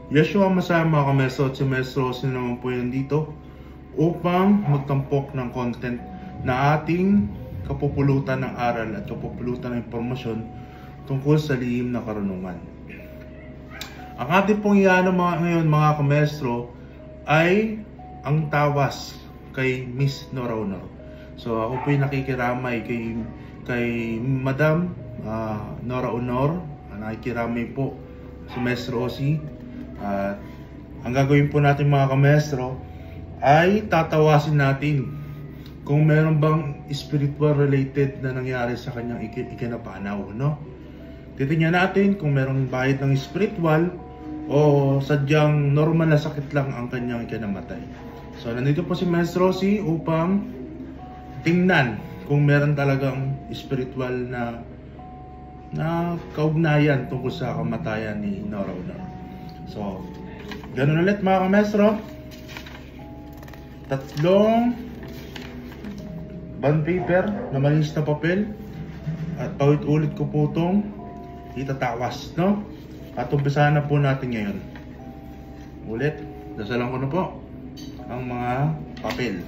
Yeshua Masaya mga kamestro at si Maestro Rosie naman po yan dito upang magtampok ng content na ating kapupulutan ng aral at kapupulutan ng impormasyon tungkol sa lihim na karunungan. Ang ating pong iano ngayon mga kamestro ay ang tawas kay Miss Nora Honor. So ako po yung nakikiramay kay Madam Nora Honor. Nakikiramay po si Maestro Rosie. At ang gagawin po natin mga kamestro ay tatawasin natin kung meron bang spiritual related na nangyari sa kanyang ikinapanaw, no? Titingnan natin kung merong bahid ng spiritual o sadyang normal na sakit lang ang kanyang ikinamatay. So nandito po si Maestro Rosie upang tingnan kung meron talagang spiritual na kaugnayan tungkol sa kamatayan ni Nora Honor. So ganun ulit mga kamestro, 3 bond paper na malinis na papel at paulit-ulit ko po itong itatawas, no? At umpisahan na po natin ngayon. Ulit, dasalan ko na po ang mga papel.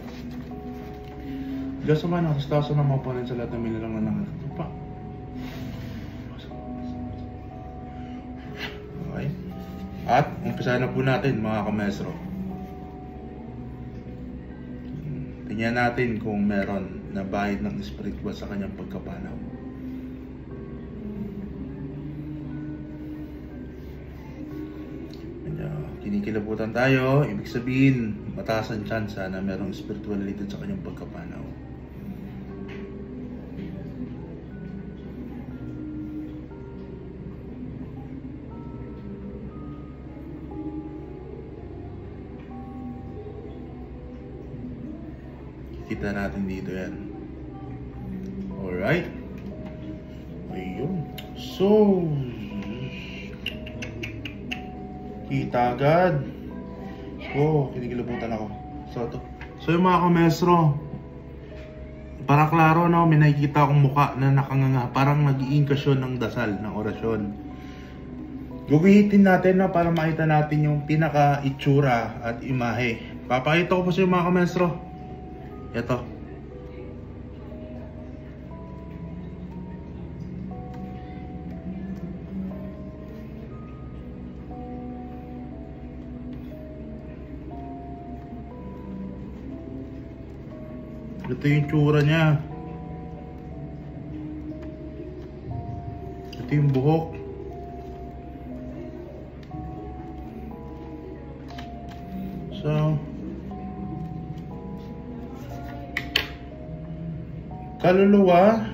Diyos naman, nakastasa na mga po rin sa lahat ng mililang na nakatupa. Okay. At umpisahan na po natin mga kamestro. Tingnan natin kung meron na bahid ng spiritual sa kanyang pagkapanaw. Kinikilabutan tayo, ibig sabihin mataas ang tsansa na merong spiritual related sa kanyang pagkapanaw. Kita natin dito yan. Alright. Ayun. So kita agad. So kinikilabutan ako. So yung mga kamestro, para klaro, no, may nakikita akong muka na nakanganga, parang nag-iinkasyon ng dasal, ng orasyon. Guguhitin natin na para makita natin yung pinaka-itsura at imahe. Papakita ko po sa mga kamestro. Ito. Ito yung tsura niya. Ito yung buhok. So kaluluwa,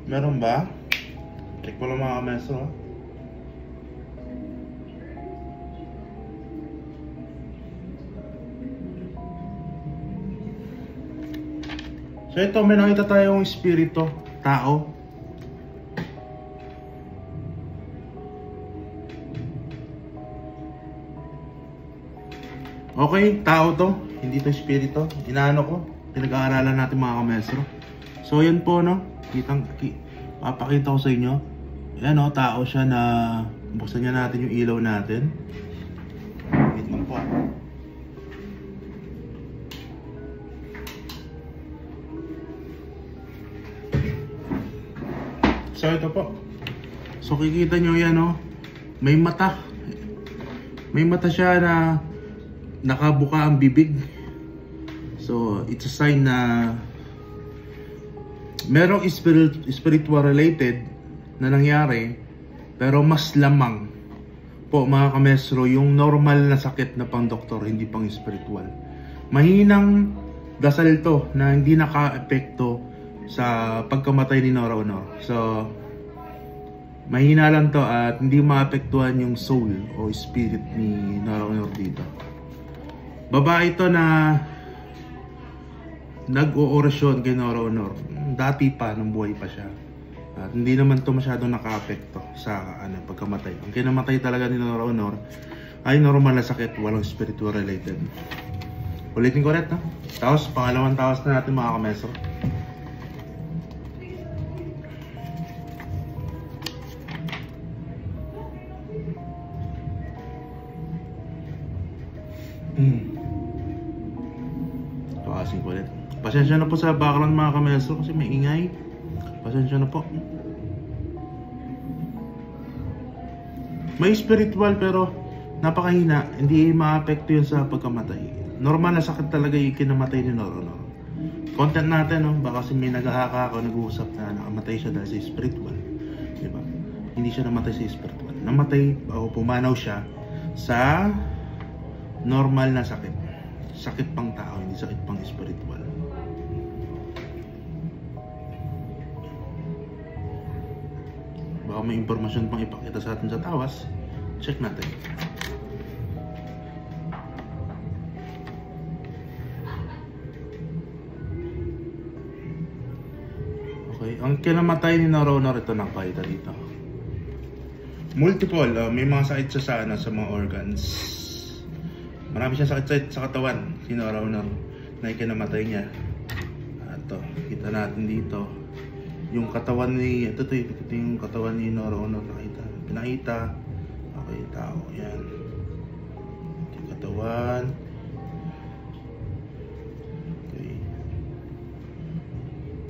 meron ba? Check ko lang mga kamestro. So ito, may nakita tayong espiritu, tao. Okay, tao to, hindi to espiritu. Inaano ko, pinag-aaralan natin mga kamestro. So yan po, no, papakita ko sa inyo. Yan, no, tao siya na buksan niya natin yung ilaw natin. Wait lang po. So ito po. So kikita nyo yan, no? May mata. May mata siya na nakabuka ang bibig. So it's a sign na merong spiritual related na nangyari, pero mas lamang po mga kamestro yung normal na sakit na pang doktor, hindi pang spiritual. Mahinang dasal to na hindi naka-epekto sa pagkamatay ni Nora Honor. So mahina lang to at hindi maapektuhan yung soul o spirit ni Nora Honor dito. Babae to na nag-oorasyon kay Nora Honor dati pa, nung buhay pa siya. At hindi naman to masyadong naka-apekto sa pagkamatay. Ang kinamatay talaga ni Nora Honor ay normal na sakit, walang spiritual related. Ulitin ko ulit, no? Tapos pangalawang tawas na natin mga kamestro. Pakasin ko ulit. Pasensya na po sa background mga kamestro kasi may ingay. Pasensya na po. May spiritual pero napakahina. Hindi maapekto yun sa pagkamatay. Normal na sakit talaga yung kinamatay ni Noronor. Content natin, no? Baka kasi may naghahaka ako, nag-uusap na nakamatay siya dahil sa spiritual. Diba? Hindi siya namatay sa spiritual. Namatay o pumanaw siya sa normal na sakit. Sakit pang tao, hindi sakit pang spiritual. Baka may impormasyon pang ipakita sa atin sa tawas. Check natin. Okay, ang kinamatay ni Noronor, ito nakita dito. Multiple, may mga sakit siya sa mga organs. Marami siyang sakit sa katawan, si Noronor, na ikinamatay niya. Ito, kita natin dito. Yung katawan ni, ito yung katawan ni Noronor, pinakita. Okay, tao, yan. Ito yung katawan.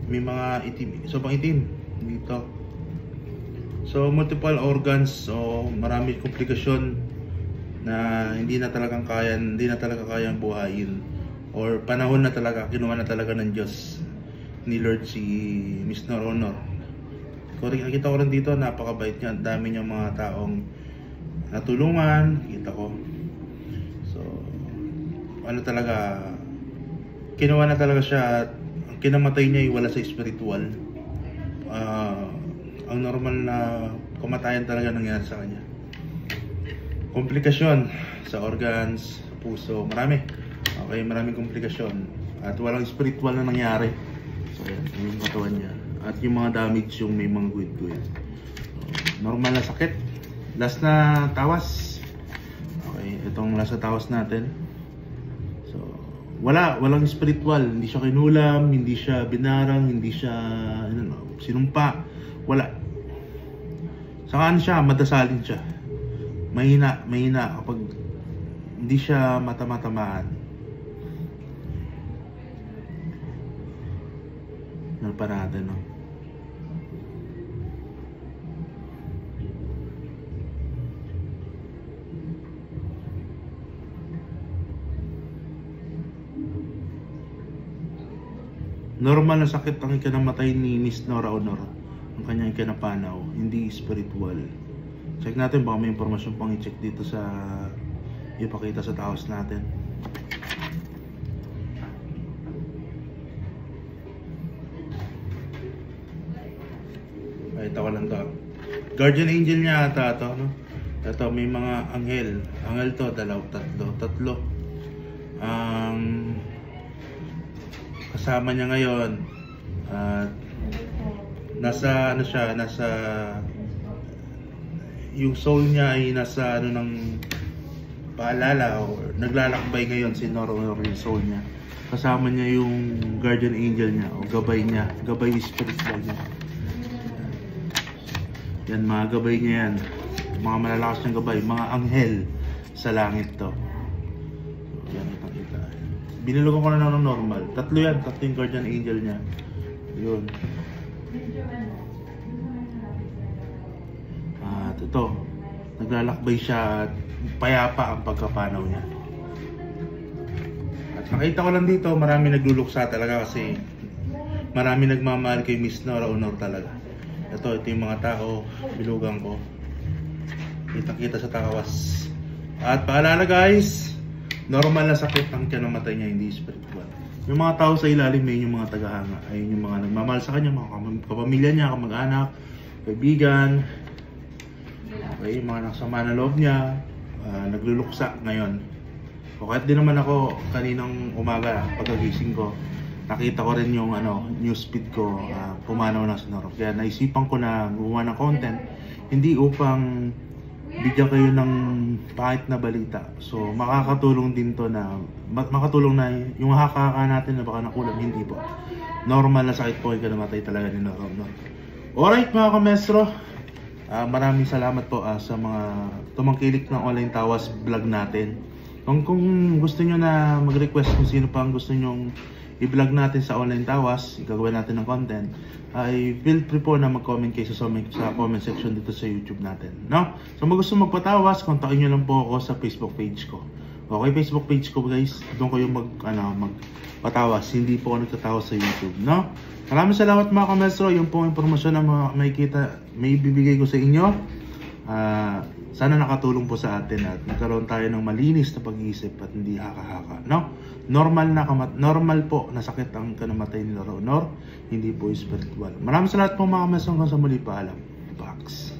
May mga itim, sobrang itim dito. So multiple organs, so marami komplikasyon na hindi na talaga kayang buhayin, or panahon na talaga, kinuha na talaga ng Diyos ni Lord si Miss Noronor. Nakita ko rin dito, napakabait niya, dami niyang mga taong natulungan, kita ko. So ano talaga, kinuha na talaga siya at kinamatay niya ay wala sa spiritual. Ang normal na kamatayan talaga nangyari sa kanya. Komplikasyon sa organs, sa puso, marami. Okay, maraming komplikasyon. At walang spiritual na nangyari. So yan, yung katawan niya. At yung mga damage, yung may mga guid-guid. Normal na sakit. Last na tawas. Okay, itong last na tawas natin. Walang spiritual, hindi siya kinulam, hindi siya binarang, hindi siya sinumpa, wala. Saka siya, madasalin siya. Mahina kapag hindi siya matamaan. Ano pa natin, no? Normal na sakit ang ikinamatay ni Miss Noronor, ang kanyang ikinapanaw, hindi spiritual. Check natin, baka may impormasyon pang i-check dito sa ipakita sa taos natin. Ito ko lang to. Guardian angel niya ata ito, no? Ito, may mga anghel. Anghel to, tatlo. Kasama niya ngayon at nasa yung soul niya ay nasa ng paalala or naglalakbay ngayon si Noronor, yung soul niya. Kasama niya yung guardian angel niya o gabay spiritual niya. Yan, mga gabay niya yan, mga malalakas niyang gabay, mga anghel sa langit to. So, yan, kita. Binilugan ko na ng normal. Tatlo yung guardian angel niya. Yun. At ito, naglalakbay siya at payapa ang pagkapanaw niya. At nakita ko lang dito, marami nagluluksa talaga kasi marami nagmamahal kay Miss Noronor talaga. Ito yung mga tao, bilugan ko. Kita sa tawas. At paalala guys, normal na sakit ang kinamatay niya, hindi spiritual. Yung mga tao sa ilalim, may yung mga tagahanga, ay yung mga nagmamahal sa kanya, mga kapamilya niya, kamag-anak, kaibigan, okay, mga nakasama na loob niya, nagluluksa ngayon. O kahit din naman ako kaninang umaga, pagkagising ko, nakita ko rin yung news feed ko, pumanaw na sa Noronor. Kaya naisipan ko na gumawa ng content, hindi upang bigyan kayo ng pahit na balita. So makakatulong din to na makatulong na yung hakaka natin na baka nakulam, hindi po. Normal na sakit po yung kinamatay talaga ni Noronor. Alright mga kamestro, maraming salamat po sa mga tumangkilik ng online tawas vlog natin. Kung gusto nyo na mag-request kung sino pa ang gusto nyong i-vlog natin sa online tawas, gagawin natin ng content, ay feel free po na mag-comment kayo sa comment section dito sa YouTube natin, no? So kung gusto magpatawas, kontakin nyo lang po ako sa Facebook page ko. Okay, Facebook page ko guys, doon kayo magpatawas, hindi po ako nagtatawas sa YouTube, no? Maraming salamat mga kamestro, yung pong impormasyon na may bibigay ko sa inyo. Sana nakatulong po sa atin at nagkaroon tayo ng malinis na pag-iisip at hindi haka-haka, no? Normal po na sakit ang kanamatay ni Loro Honor, hindi po spiritual. Maraming salamat po mga kamestro, hanggang sa muli, paalam. Box.